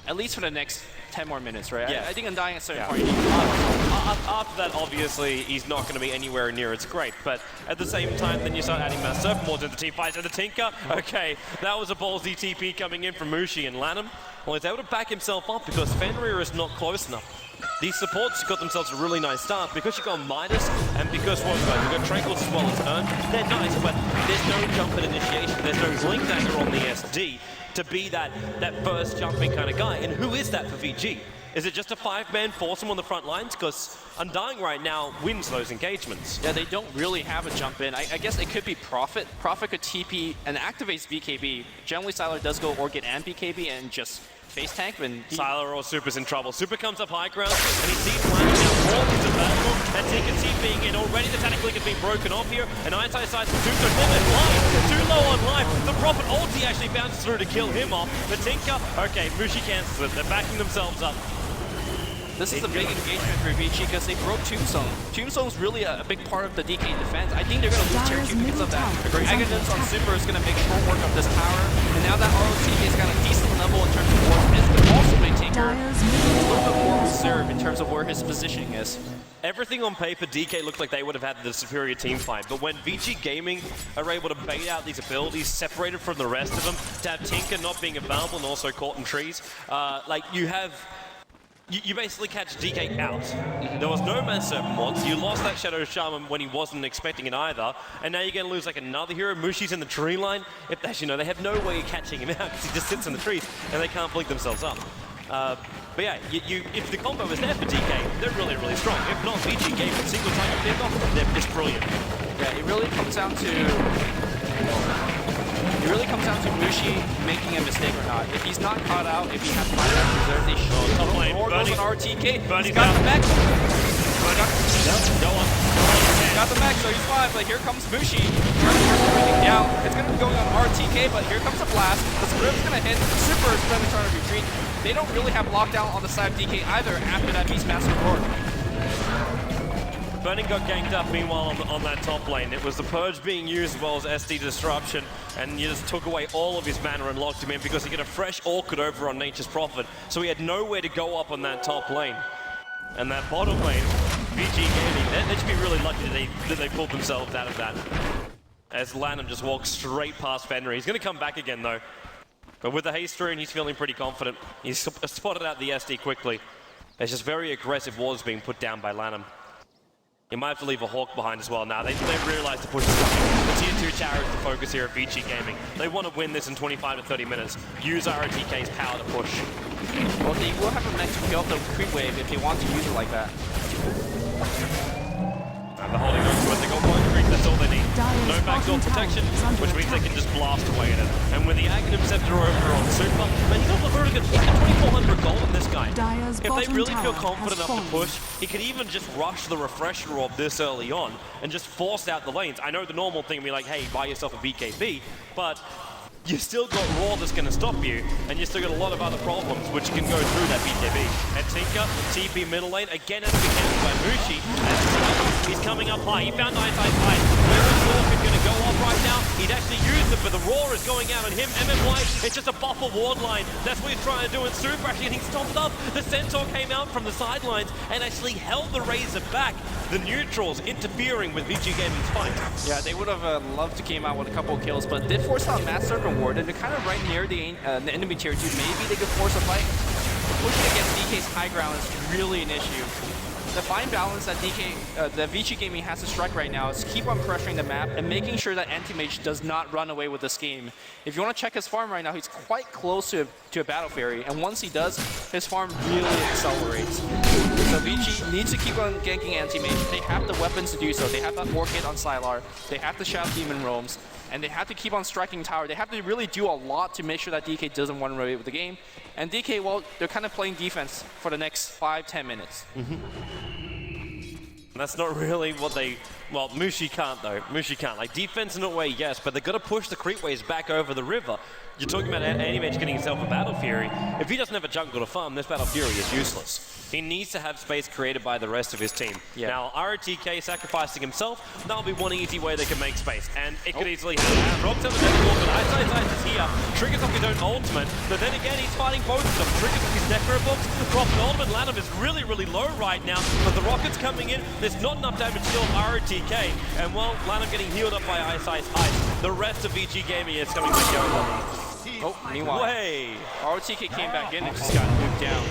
At least for the next 10 more minutes, right? Yeah. I think Undying at a certain point. After that, obviously, he's not going to be anywhere near it's great. But at the same time, then you start adding Mass Serpent more to the team fights. And the Tinker, okay, that was a ballsy TP coming in from Mushi and Lanham. Well, he's able to back himself up because Fenrir is not close enough. These supports got themselves a really nice start because you got Midas and because you've got Tranquils as well as Urn. They're nice, but there's no jump at initiation. There's no Blink Dagger on the SD to be that first jumping kind of guy. And who is that for VG? Is it just a 5-man force him on the front lines? Because Undying right now wins those engagements. Yeah, they don't really have a jump in. I guess it could be Prophet. Prophet could TP and activates BKB. Generally, Sylar does go Orchid and BKB and just face tank when Sylar or Super's in trouble. Super comes up high ground, and he sees landing now. All is available, and Tinker TPing in. Already the Tactic Link has been broken off here, and Itai decides to do so. Limit life, too low on life. The Prophet ulti actually bounces through to kill him off. But Tinker, okay, Mushi cancels it. They're backing themselves up. This is a big engagement for Vici because they broke Tombstone. Tombstone's really a big part of the DK defense. I think they're going to lose tier 2 because of that. Agonins on Super is going to make short work of this tower. And now that ROTK has got a decent level in terms of wars, it's going to also make Tinker a little bit more reserved in terms of where his positioning is. Everything on paper, DK looked like they would have had the superior team fight, but when Vici Gaming are able to bait out these abilities separated from the rest of them, to have Tinker not being available and also caught in trees, like you basically catch DK out. There was no Mass Serpent once, you lost that Shadow Shaman when he wasn't expecting it either, and now you're going to lose like another hero. Mushi's in the tree line. If they, they have no way of catching him out because he just sits in the trees and they can't blink themselves up. But yeah, if the combo is there for DK, they're really, really strong. If not, Vici Gaming single target pickoff, they're just brilliant. Yeah, it really comes down to Mushi making a mistake or not. If he's not caught out, if he has 5 rounds reserved, they should. Top lane, Or goes Bernie. an RTK. Bernie's He's got down. the mech. Go on. He's got the mech, so he's fine. But here comes Mushi. Everything down. It's going to be going on RTK, but here comes a blast. The Script's going to hit. Super is going to try to retreat. They don't really have lockdown on the side of DK either after that Beastmaster roar. Burning got ganked up meanwhile on that top lane. It was the Purge being used as well as SD Disruption, and you just took away all of his mana and locked him in because he got a fresh Orchid over on Nature's Prophet, so he had nowhere to go up on that top lane. And that bottom lane, Vici Gaming, they should be really lucky that they pulled themselves out of that. As Lanham just walks straight past Fenrir. He's going to come back again though. But with the haste rune, he's feeling pretty confident. He's spotted out the SD quickly. There's just very aggressive walls being put down by Lanham. You might have to leave a Hawk behind as well now. They realize to push is coming. The tier 2 tower is the focus here at Vici Gaming. They want to win this in 25 to 30 minutes. Use ROTK's power to push. Well, they will have a mech to kill the creep wave if they want to use it like that. And they're holding on to it. They got one creep, that's all they need. No backdoor protection, which means they can just blast away at it. And with the Aghanim Scepter over on Super, man, he's got very good. He's got 2,400 gold in this guy. If they really feel confident enough to push, he could even just rush the Refresher Orb this early on and just force out the lanes. I know the normal thing would be like, hey, buy yourself a BKB, but you still got Raw that's going to stop you, and you still got a lot of other problems which can go through that BKB. And Tinker, TP middle lane, again has to be handled by Mushi. And he's coming up high. He found Ice high. Where is Orchid going to go off right now? He'd actually used it, but the Raw is going out on him. MMY, it's just a buffer ward line. That's what he's trying to do in Super, actually getting stopped up. The Centaur came out from the sidelines and actually held the Razor back. The neutrals interfering with Vici Gaming's fight. Yeah, they would have loved to came out with a couple of kills, but did force out Mass Serpent Ward, and they're kind of right near the enemy tier 2. Maybe they could force a fight. Pushing against DK's high ground is really an issue. The fine balance that Vici Gaming has to strike right now is keep on pressuring the map and making sure that Anti-Mage does not run away with this game. If you want to check his farm right now, he's quite close to a Battle Fury, and once he does, his farm really accelerates. So Vici needs to keep on ganking Anti-Mage. They have the weapons to do so. They have that Orchid on Sylar. They have the Shadow Demon Roams. And they have to keep on striking tower. They have to really do a lot to make sure that DK doesn't run away with the game. And DK, well, they're kind of playing defense for the next 5-10 minutes. That's not really what they... Well, Mushi can't, though. Mushi can't. Like, defense in a way, yes, but they've got to push the creep waves back over the river. You're talking about Anti-Mage getting himself a Battle Fury. If he doesn't have a jungle to farm, this Battle Fury is useless. He needs to have space created by the rest of his team. Yeah. Now, ROTK sacrificing himself, that'll be one easy way they can make space. And it could easily happen. Rocks on the next wall, but Ice is here. Triggers off his own ultimate, but then again, he's fighting both of them. Triggers off his Necrobox. Prophet ultimate Lanham is really, really low right now, but the rocket's coming in. There's not enough damage to kill ROTK. And well, Lanham getting healed up by Ice. The rest of Vici Gaming is coming back over. Oh, meanwhile, ROTK came back in and just got moved down.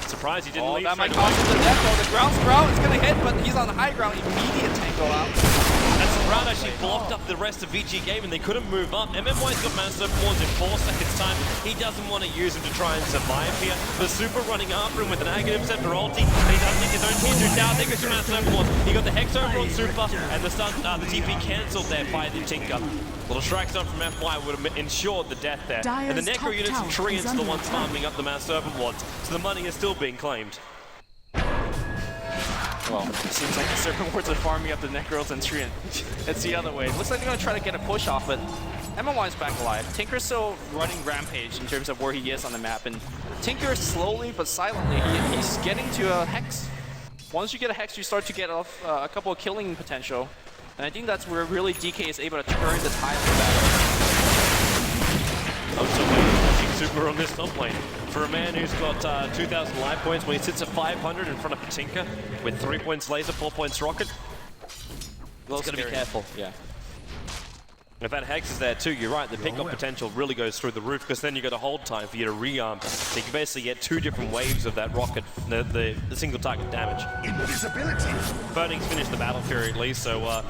Surprised he didn't leave. That might cost him the death though. The ground sprout is going to hit, but he's on the high ground. Immediate tango out. And Sprout actually blocked up the rest of Vici Gaming. They couldn't move up. MMY's got Mana Serpent Wands in 4 seconds time. He doesn't want to use him to try and survive here. The Super running after him with an Aghanim Scepter ulti. And he doesn't think his own tier 2 down. There goes your Mana Serpent Wands. He got the Hex over on Super, and the TP cancelled there by the Tinker. Little strike zone from FY would have ensured the death there. And the Necro units and Treants are the ones farming up the Mana Serpent Wands. So the money is still being claimed. Well, it seems like the Serpent Wards are farming up the Necros and Treant. It's the other way. It looks like they're going to try to get a push off, but MMY is back alive. Tinker's still running Rampage in terms of where he is on the map, and Tinker slowly but silently, he's getting to a Hex. Once you get a Hex, you start to get off a couple of killing potential, and I think that's where really DK is able to turn the tide of the battle. I'm still waiting Super on this top lane. For a man who's got 2,000 life points, when he sits at 500 in front of a Tinker with 3 points laser, 4 points rocket, he's got to be careful. Yeah. If that Hex is there too, you're right, the pick-up potential really goes through the roof, because then you got a hold time for you to rearm. So you can basically get 2 different waves of that rocket, the single target damage. Invisibility. Burning's finished the Battle Fury at least, so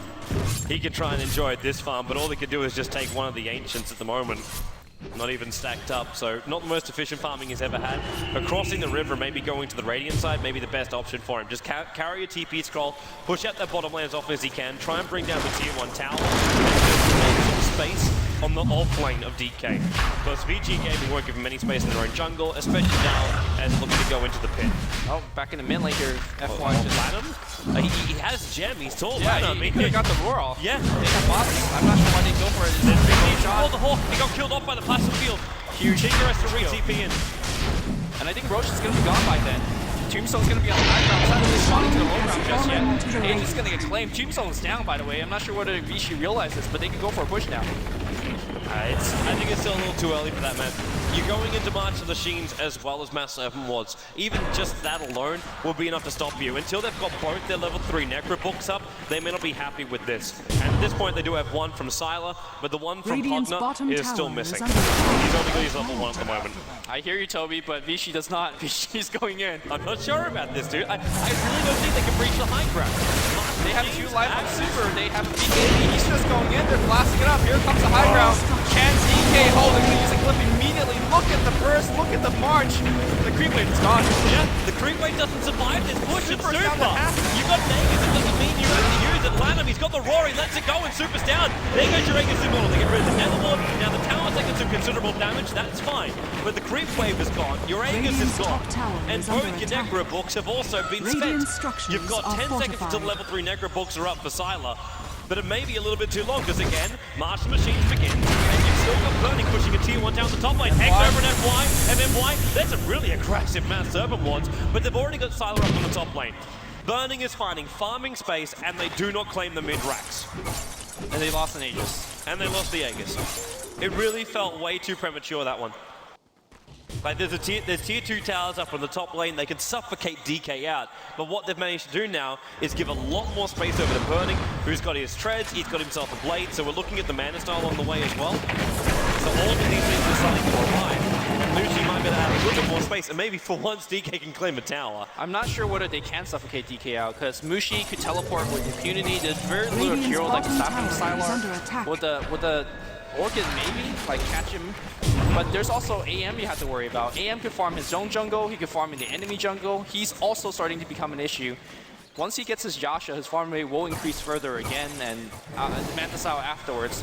he can try and enjoy it this farm, but all he can do is just take one of the Ancients at the moment. Not even stacked up, so not the most efficient farming he's ever had. But crossing the river, maybe going to the Radiant side, maybe the best option for him. Just carry a TP scroll, push out that bottom lane as often as he can, try and bring down the tier 1 tower, and some space on the off lane of DK. Because VG Gaming won't give him any space in their own jungle, especially now as looking to go into the pit. Oh, back in the mid lane here, FY just... Lanham? He has gem, he's tall. Yeah, Lanham. he got the roar off. Yeah. They have bosses. I'm not sure why they go for it. Then VG the Hawk, he got killed off by the plasma field. Huge. Tinker has to re-TP in. And I think Roche is going to be gone by then. Tombstone's going to be on the high ground. It's not really spawning to the low ground just yet. Age is going to get claimed. Tombstone's down, by the way. I'm not sure whether Vici realizes, but they can go for a push now. I think it's still a little too early for that, man. You're going into March of the Machines as well as Mana Serpent Wands. Even just that alone will be enough to stop you. Until they've got both their level 3 Necro books up, they may not be happy with this. And at this point, they do have one from Sylar, but the one from Hogna is still missing. He's only got his level 1 at the moment. I hear you, Toby, but Vici does not. Vici's going in. I'm not sure about this, dude. I really don't think they can breach the high ground. They have 2 life on Super. They have DK. He's just going in. They're blasting it up. Here comes the high ground. Can DK hold it? Can use a clip immediately. Look at the burst. Look at the march. The creep wave is gone. Yeah, the creep wave doesn't survive this push. It's Super's Super. down to half. You got Negas. It doesn't mean you have to use it. Lanham, he's got the roar. He lets it go, and Super's down. There goes your Aegis symbol to get rid of the Netherlord. Now the tower's taking some considerable damage. That's fine. But the creep wave is gone. Your Aegis is gone. And both your Necro books have also been spent. You've got 10 seconds until level 3 Necro books are up for Sylar. But it may be a little bit too long, because again, March of the Machines begins, and you've still got Burning pushing a tier 1 down the top lane. Hex over an FY, and FY, that's a really aggressive Mana Serpent Wands, but they've already got Sylar up on the top lane. Burning is finding farming space, and they do not claim the mid-racks. And they lost an Aegis. And they lost the Aegis. It really felt way too premature, that one. Like there's tier 2 towers up on the top lane, they can suffocate DK out, but what they've managed to do now is give a lot more space over to Burning, who's got his treads, he's got himself a blade, so we're looking at the mana style on the way as well. So all of these things are starting to arrive, and Lucy might be able to have a little bit more space, and maybe for once DK can claim a tower. I'm not sure whether they can suffocate DK out, because Mushi could teleport with impunity. There's very little hero that can stop him. Sylar with the Orchid maybe, like catch him. But there's also AM you have to worry about. AM can farm his own jungle, he can farm in the enemy jungle. He's also starting to become an issue. Once he gets his Yasha, his farm rate will increase further again, and Mantis out afterwards.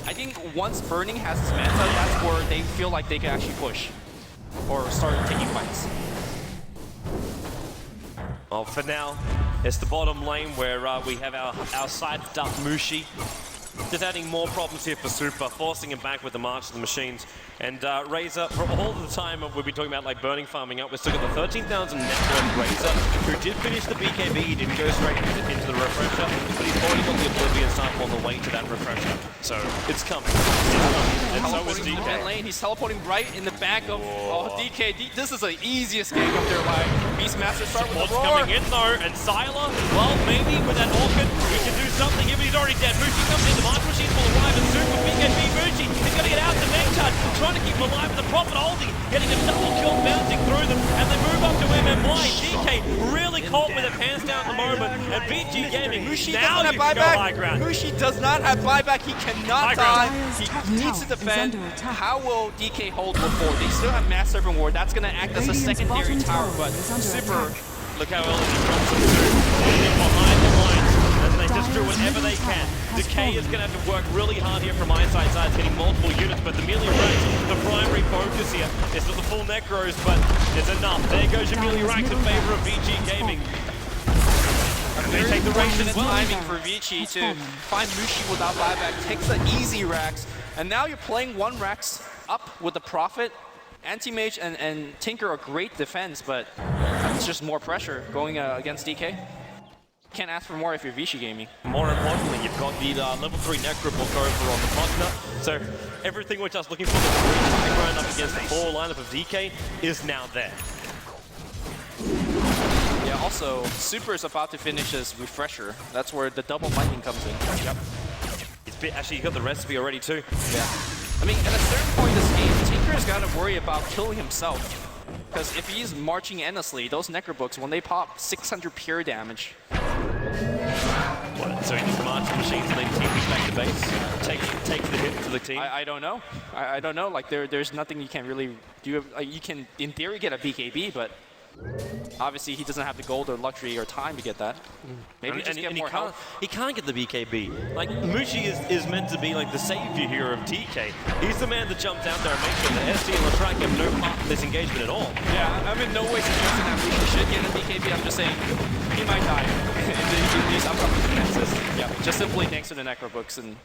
I think once Burning has his Manta, that's where they feel like they can actually push or start taking fights. Well, for now, it's the bottom lane where we have our sided up Mushi. Just adding more problems here for Super, forcing him back with the March of the Machines. And Razor, for all the time we've been talking about like Burning farming up, we've still got the 13,000 net worth Razor, who did finish the BKB, he didn't go straight into the refresher, but he's already got the Oblivion stuff on the way to that refresher. So it's coming. And so is DK. Mid lane, he's teleporting right in the back of DK. This is the easiest game of their life. Beastmaster start with the roar. Coming in though, and Sylar, well, maybe with that Orchid, he can do something here, but he's already dead. Vici comes in, the March Machines will arrive, and soon with BKB Vici. He's going to get out the main charge, trying to keep him alive with the Prophet holding, getting a double kill bouncing through them, and they move up to MMY. DK really caught with their pants down at the moment, and VG Gaming, Mushi now doesn't you have can go high buyback. ground. Mushi does not have buyback. He cannot High ground. die. He needs to defend. How will DK hold before? They still have Mass Serpent Ward. That's going to act as a secondary tower, but Super. Look how early the drops are through, behind the lines, as they just do whatever they can. Decay is going to have to work really hard here from Eyesight sides, getting multiple units, but the melee ranks, the primary focus here is not the full Necros, but it's enough. There goes your melee ranks in favor of VG Gaming. And they take the race as well. Timing for Vici to find Mushi without buyback, takes the easy racks, and now you're playing one racks up with the Prophet. Anti-Mage and Tinker are great defense, but it's just more pressure going against DK. Can't ask for more if you're Vici Gaming. More importantly, you've got the level 3 Necro book over on the Pugna, so everything we're just looking for, the high ground up against the full lineup of DK, is now there. Yeah, also, Super is about to finish his refresher. That's where the double lightning comes in. Yep. Actually, you got the recipe already too. Yeah. I mean, at a certain point in this game, Tinker's got to worry about killing himself. Because if he's marching endlessly, those Necrobooks, when they pop, 600 pure damage. What, so he just marches machines and then TPs back to base? Takes the hit to the team? I don't know. I don't know. Like, there's nothing you can really do. You can, in theory, get a BKB, but obviously he doesn't have the gold or luxury or time to get that. Maybe just get more health. He can't get the BKB. Like, Mushi is meant to be like the savior here of DK. He's the man that jumps out there and makes sure the SC and Latrak have no part in this engagement at all. Yeah, I'm in no way suggesting that Mushi should get a BKB. I'm just saying he might die in these upcoming defenses. Yeah, just simply thanks to the Necrobooks, and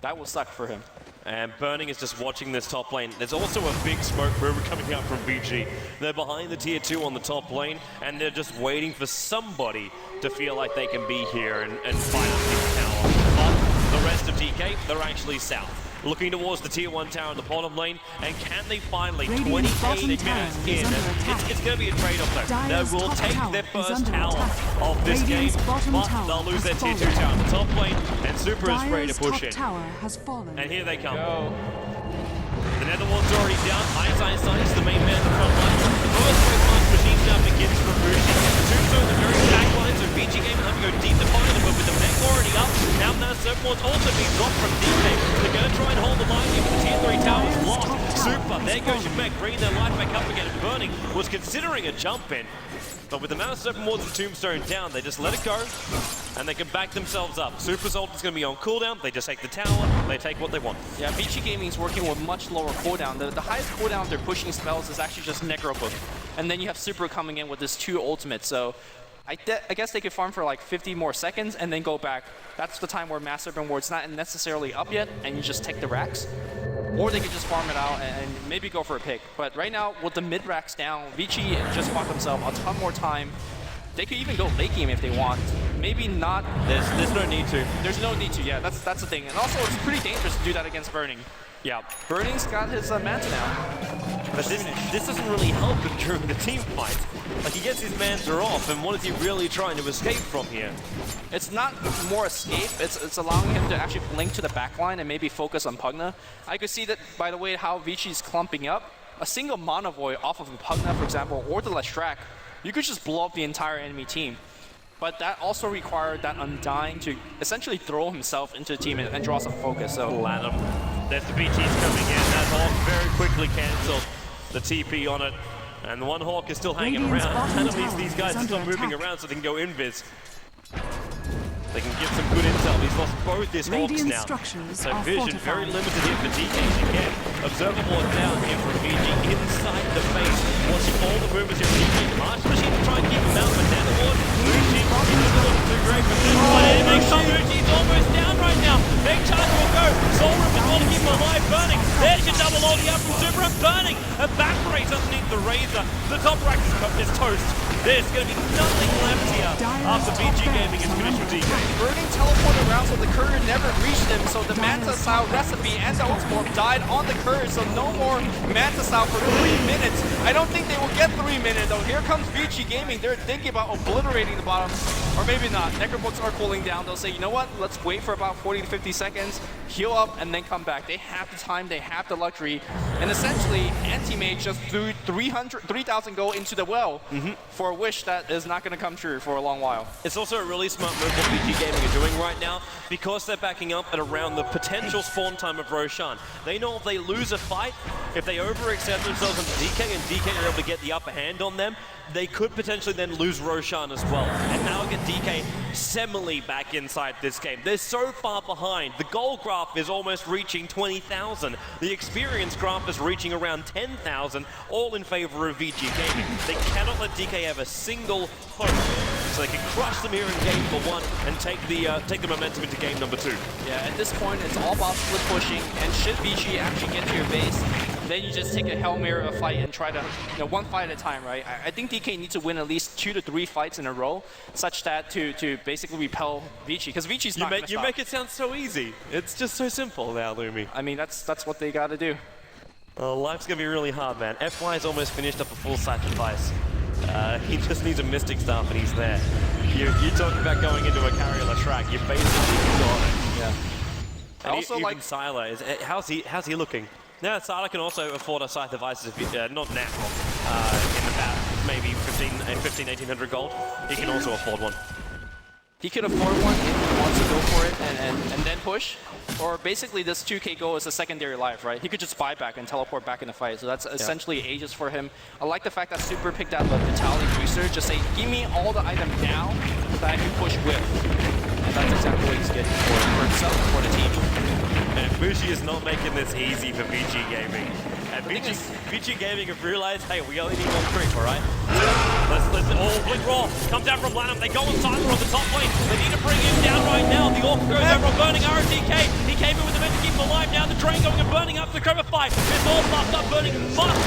that will suck for him. And Burning is just watching this top lane. There's also a big smoke river coming up from VG. They're behind the tier 2 on the top lane, and they're just waiting for somebody to feel like they can be here and fight up this tower. But the rest of DK, they're actually south. Looking towards the tier 1 tower in the bottom lane, and can they finally, 28 minutes in, it's going to be a trade-off though. They will take their first tower of this game, but they'll lose their tier 2 tower in the top lane, and Super is ready to push in. And here they come. The Netherward's already down. Eyesight is the main man in the front line. The first March machine now begins from Mushi. Tombstone, the very back line, so VG Game will have to go deep to find them, but with the mech already up, now that Serpent's also being dropped from DK. They're going to try and hold the line here, but the tier 3 tower is lost. Super, there goes your mech, bringing their life back up again, and Burning was considering a jump in. But with the amount of Serpent Wards and Tombstone down, they just let it go, and they can back themselves up. Super's ult is going to be on cooldown, they just take the tower, they take what they want. Yeah, Vici Gaming is working with much lower cooldown. The highest cooldown they're pushing spells is actually just Necrobook. And then you have Super coming in with this 2 ultimates, so I guess they could farm for like 50 more seconds and then go back. That's the time where Mass Serpent Ward's not necessarily up yet, and you just take the racks. Or they could just farm it out and maybe go for a pick. But right now, with the mid racks down, Vici just bought themselves a ton more time. They could even go late game if they want. Maybe not. There's no need to. There's no need to, yeah, that's the thing. And also, it's pretty dangerous to do that against Burning. Yeah. Burning's got his manta now. But this doesn't really help him during the team fight. Like, he gets his manta off, and what is he really trying to escape from here? It's not more escape, it's allowing him to actually blink to the backline and maybe focus on Pugna. I could see that, by the way, how Vici's clumping up. A single Mana Void off of Pugna, for example, or the Lestrak, you could just blow up the entire enemy team. But that also required that Undying to essentially throw himself into the team and draw some focus. So Lanham. There's the BTs coming in. That Hawk very quickly cancelled the TP on it. And the one Hawk is still hanging around. And at least these guys are still moving around so they can go invis. They can get some good intel. He's lost both his Hawks now. So vision very limited here for DK again. Observable down here from VG inside the base. Watching all the movements here from DK. March machine to try and keep him out, but down the ward. Muji is not looking too great for this one. And it makes Muji is almost down right now. Big charge will go. Soul Rip is want to keep him alive. Burning. There's your double ulti up from Super and Burning. A back race underneath the Razor. The top rack is toast. There's going to be nothing left here after VG Gaming is finished with DK. Burning teleported around so the courier never reached him, so the Manta Style recipe and the Ultimorph died on the courier, so no more Manta Style for 3 minutes. I don't think they will get 3 minutes though. Here comes Vici Gaming. They're thinking about obliterating the bottom. Or maybe not. Necrobooks are cooling down. They'll say, you know what? Let's wait for about 40 to 50 seconds, heal up, and then come back. They have the time, they have the luxury. And essentially, Anti-Mage just threw 3,000 gold into the well for a wish that is not going to come true for a long while. It's also a really smart move what VG Gaming are doing right now because they're backing up at around the potential spawn time of Roshan. They know if they lose a fight, if they overextend themselves into DK and DK are able to get the upper hand on them, they could potentially then lose Roshan as well. And now get DK semi back inside this game. They're so far behind. The gold graph is almost reaching 20,000. The experience graph is reaching around 10,000, all in favor of VG Gaming. They cannot let DK have a single hope. So they can crush them here in game number 1 and take the momentum into game number 2. Yeah, at this point, it's all about split pushing. And should Vici actually get to your base, then you just take a Hail Mary fight and try to, one fight at a time, right? I think DK needs to win at least 2 to 3 fights in a row, such that to basically repel Vici, because Vici's not gonna You stop. make it sound so easy. It's just so simple now, Lumi. I mean, that's what they gotta do. Oh, life's gonna be really hard, man. FY has almost finished up a full sacrifice. He just needs a Mystic Staff and he's there. You talk about going into a carrierless track, you basically got it. Yeah. And also even like Sylar, how's he looking? Now, Sylar can also afford a Scythe devices, not now, in about maybe 1,800 gold. He can also afford one. he could afford one if he wants to go for it and then push. Or basically this 2k goal is a secondary life, right? He could just buy back and teleport back in the fight. So that's essentially Aegis for him. I like the fact that Super picked out the Vitality Booster. Just say, give me all the item now that I can push with. And that's exactly what he's getting for himself, for the team. And Vici is not making this easy for VG Gaming. And VG Gaming have realized, hey, we only need one creep, all right? Let's all blink raw. Comes down from Lanham. They go on Sylar on the top lane. They need to bring him down right now. The Orc goes over on burning RTK. He came in with the men to keep him alive. Now the drain going and burning up the cover fight. It's all buffed up. Burning must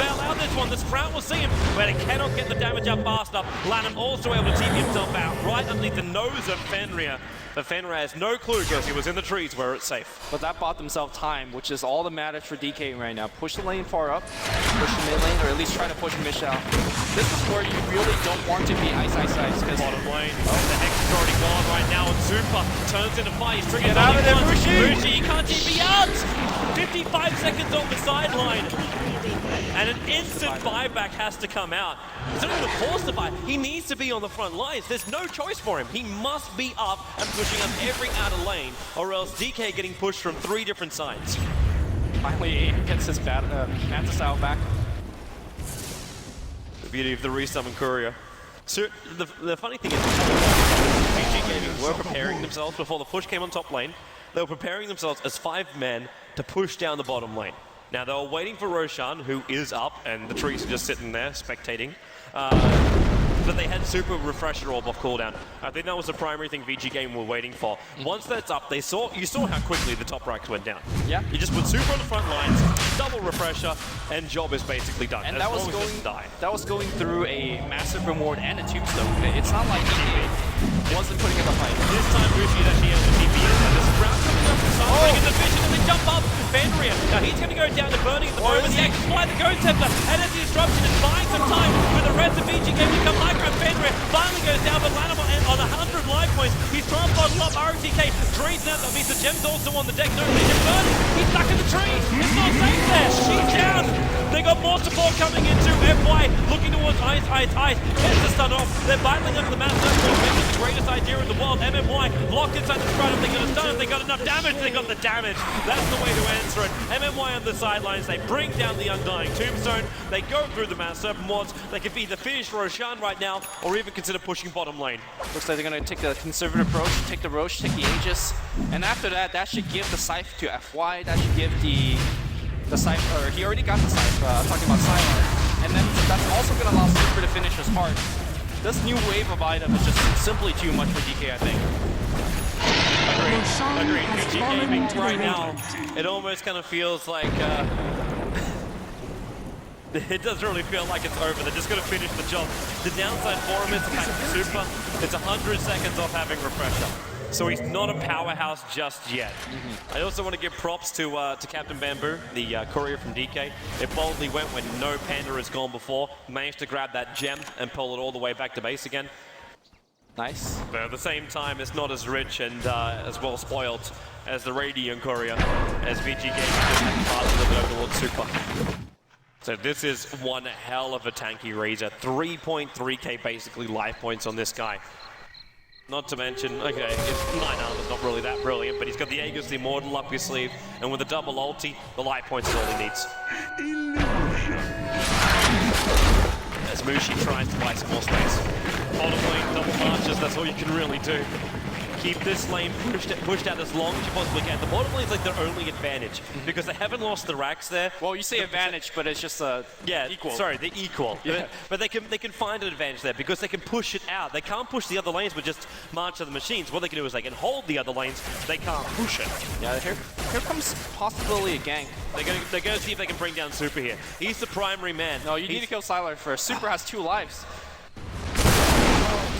bail out this one. The Sprout will see him, but it cannot get the damage up fast enough. Lanham also able to TP himself out right underneath the nose of Fenrir. But Fenrir has no clue because he was in the trees where it's safe. But that bought themselves time, which is all that matters for DK right now. Push the lane far up, push the mid lane, or at least try to push Mish out. This is where you really don't want to be ice. Bottom lane. The Hex is already gone right now, and Super turns into fight. He's triggered Get out of there, Vici! Vici! He can't TP out! 55 seconds on the sideline. And an instant buyback has to come out. It's not even forced to buy. He needs to be on the front lines. There's no choice for him. He must be up and pushing up every outer lane, or else DK getting pushed from 3 different sides. Finally, gets his Mantis out back. The beauty of the resummon courier. So the funny thing is, VG Gaming were preparing themselves before the push came on top lane. They were preparing themselves as 5 men to push down the bottom lane. Now they were waiting for Roshan, who is up, and the trees are just sitting there spectating. But they had Super Refresher Orb off cooldown. I think that was the primary thing VG Game were waiting for. Once that's up, you saw how quickly the top ranks went down. Yeah. You just put Super on the front lines, double Refresher, and job is basically done. And as that was long as it doesn't die. that was going through a massive reward and a tombstone. It's not like he wasn't putting up a fight. This time Vici is actually able to TP in, and the Sprout coming up from something in the vision, and they jump up. Fenrir, now he's going to go down to burning at the moment. The X-Fly, the Ghost Scepter, and as the disruption is buying some time for the rest of VG Game to come. Lycra Fenrir finally goes down, but Lanham on 100 life points. He's trying to bottle up RTK. Trees now, that means the gem's also on the deck. No vision burning. He's stuck in the trees. It's not safe there. He's down. They got more support coming into FY, looking towards Ice. Gets the stun off. They're battling up the Master Circle. This is the greatest idea in the world. MMY locked inside the Sprout. If they got a stun, if they got enough damage, they got the damage. That's the way to answer it. MMY on the sidelines. They bring down the Undying Tombstone. They go through the Master Serpent wards. They can either finish Roshan right now, or even consider pushing bottom lane. Looks like they're going to take the conservative approach, take the Roche, take the Aegis. And after that, that should give the Scythe to FY. That should give the Scythe, or he already got the Scythe, talking about Sylar. And then that's also going to allow Super to finish his part. This new wave of item is just simply too much for DK, I think. Agreed. VG Gaming right now, it almost kind of feels like it doesn't really feel like it's over. They're just going to finish the job. The downside for him is attacking Super. It's 100 seconds off having Refresher. So he's not a powerhouse just yet. I also want to give props to Captain Bamboo, the courier from DK. It boldly went when no Panda has gone before. Managed to grab that gem and pull it all the way back to base again. Nice. But at the same time, it's not as rich and as well spoiled as the Radiant Courier, as Vici Gaming just had to pass a little bit over towards Super. So this is one hell of a tanky Razor. 3.3k basically life points on this guy. Not to mention, okay, 9 armor's not really that brilliant, but he's got the Aegis, the Immortal up his sleeve, and with the double ulti, the life points is all he needs. As Mushi tries to buy some more space. Bottom lane, double marches, that's all you can really do. Keep this lane pushed out as long as you possibly can. The bottom lane is like their only advantage, because they haven't lost the racks there. Well, you say advantage, but it's just equal. Sorry, they're equal. Yeah. But they can find an advantage there because they can push it out. They can't push the other lanes with just march to the machines. What they can do is they can hold the other lanes. They can't push it. Yeah, here comes possibility a gank. They're going to see if they can bring down Super here. He's the primary man. No, you need to kill Sylar first. Super has 2 lives.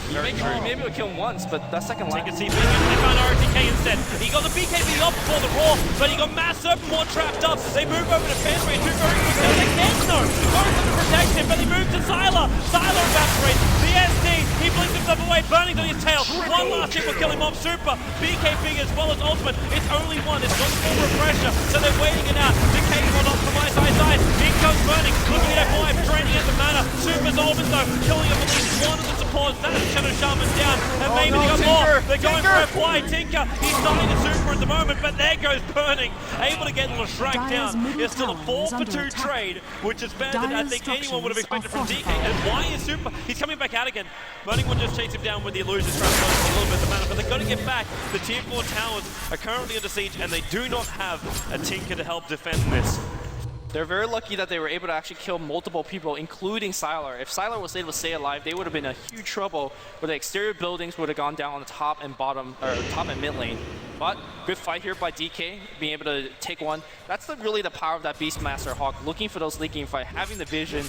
You may be able to kill him once, but that second life. They found RTK instead. He got the BKB up for the Raw, but he got Mass Serpent more trapped up. They move over to Fenway, 2 very quick. They can't though. Both of them protect him, but they move to Sylar. Sylar evaporates. The SD, he blinks himself away, burning on his tail. One last hit will kill him off. Super. BKB as well as Ultimate. It's only one. It's not full refresher, so they're waiting it out. Decay will optimize side. In comes Burning. Looking at F5, draining at the mana. Super's Ultimate though, killing him at least one of the supports. That's Shadow Shaman down, and maybe they got more. They're going for FY. Tinker, he's starting to Super at the moment, but there goes Burning, able to get Leshrac down. It's still a 4-for-2 trade, which is better than I think anyone would have expected from DK. And why is Super? He's coming back out again. Burning will just chase him down with the illusion trap, a little bit of the mana, but they've got to get back. The tier 4 towers are currently under siege, and they do not have a Tinker to help defend this. They're very lucky that they were able to actually kill multiple people, including Sylar. If Sylar was able to stay alive, they would have been in huge trouble, where the exterior buildings would have gone down on the top and bottom, or top and mid lane. But good fight here by DK, being able to take one. That's really the power of that Beastmaster Hawk, looking for those leaking fight, having the vision,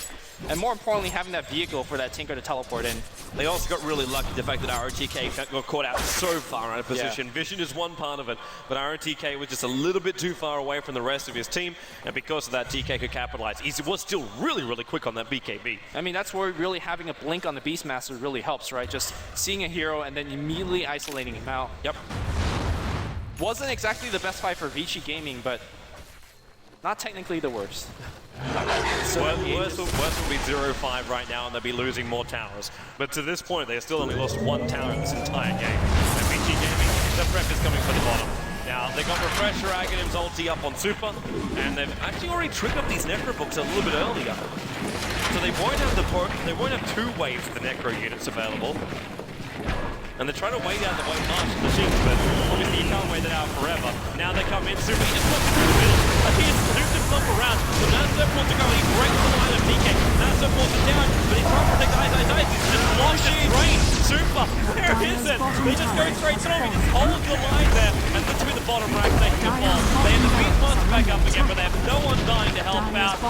and more importantly, having that vehicle for that Tinker to teleport in. They also got really lucky the fact that ROTK got caught out so far out of position. Yeah. Vision is one part of it, but ROTK was just a little bit too far away from the rest of his team, and because of that, DK could capitalize. He was still really quick on that BKB. I mean, that's where really having a blink on the Beastmaster really helps, right? Just seeing a hero and then immediately isolating him out. Yep. Wasn't exactly the best fight for Vici Gaming, but not technically the worst. So worst will be 0-5 right now, and they'll be losing more towers. But to this point, they still only lost 1 tower in this entire game. And Vici Gaming, the prep is coming for the bottom. Now, they got Refresher, Aghanim's ulti up on Super, and they've actually already triggered these Necro books a little bit earlier. So they won't have 2 waves of the Necro units available. And they're trying to wait out the white march machines, but obviously you can't wait that out forever. Now they come in, Super, he just walks through the middle. He has moved himself around. So Master wants to go, he breaks the line of DK. Master forces it down, but he's trying to protect Ice. He's just lost his brain. Super, where is it? They just go straight through. He just holds the line there, and literally the bottom rack taking the fall. They have the Beastmaster back up again, but they have no one dying to help out.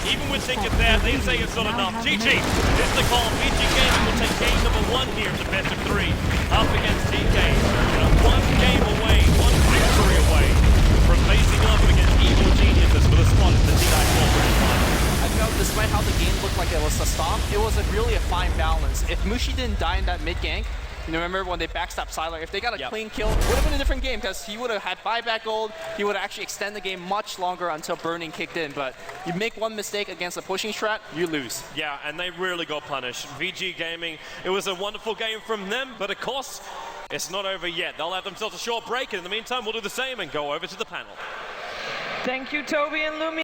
Even with Tinker there, they say it's not enough. GG is the call. Vici Gaming will take game number 1 here at the best of 3. Up against DK, and 1 game away, 1 victory away from facing up against evil geniuses for the spot in the TI4 Grand Final. I felt despite how the game looked like it was a stomp, it was really a fine balance. If Mushi didn't die in that mid gank, you remember when they backstopped Sylar, if they got a clean kill, it would have been a different game because he would have had buyback gold, he would have actually extended the game much longer until Burning kicked in, but you make one mistake against a pushing strat, you lose. Yeah, and they really got punished. VG Gaming, it was a wonderful game from them, but of course, it's not over yet. They'll have themselves a short break, and in the meantime, we'll do the same and go over to the panel. Thank you, Toby and Lumi.